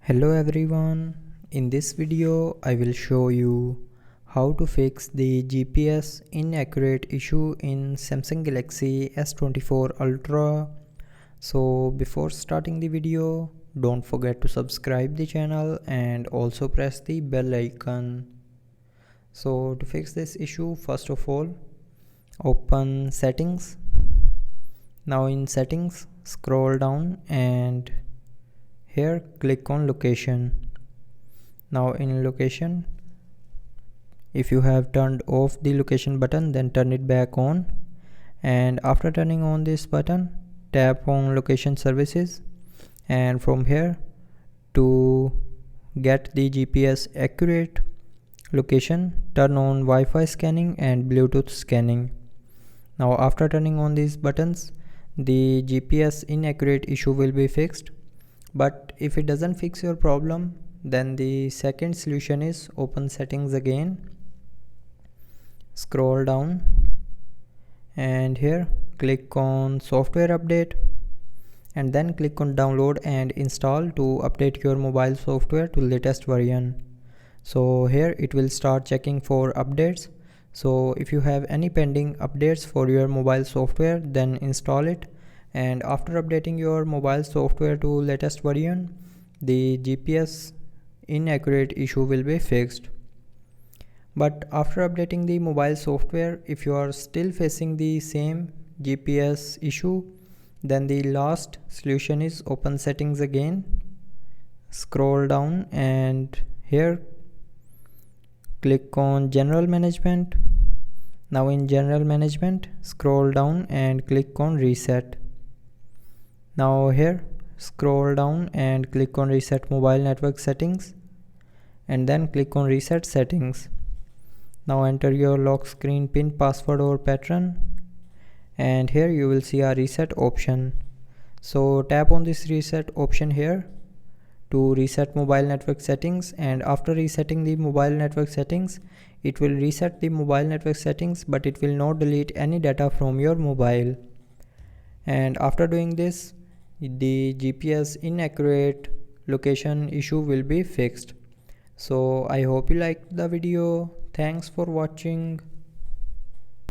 Hello everyone, in this video I will show you how to fix the GPS inaccurate issue in Samsung Galaxy S24 Ultra. So before starting the video, don't forget to subscribe the channel and also press the bell icon. So to fix this issue, first of all, open settings. Now in settings, scroll down and here click on location. Now in location, if you have turned off the location button, then turn it back on, and after turning on this button, tap on location services, and from here to get the GPS accurate location, turn on Wi-Fi scanning and Bluetooth scanning. Now after turning on these buttons, the GPS inaccurate issue will be fixed. But if it doesn't fix your problem, then the second solution is open settings again, scroll down, and here click on software update, and then click on download and install to update your mobile software to latest version. So here it will start checking for updates. So if you have any pending updates for your mobile software, then install it, and after updating your mobile software to latest version, the GPS inaccurate issue will be fixed. But after updating the mobile software, if you are still facing the same GPS issue, then the last solution is open settings again, scroll down, and here click on general management. Now in general management, scroll down and click on reset. Now here scroll down and click on reset mobile network settings, and then click on reset settings. Now enter your lock screen pin, password or pattern, and here you will see a reset option. So tap on this reset option here to reset mobile network settings, and after resetting the mobile network settings, it will reset the mobile network settings, but it will not delete any data from your mobile. And after doing this, the GPS inaccurate location issue will be fixed. So I hope you liked the video. Thanks for watching.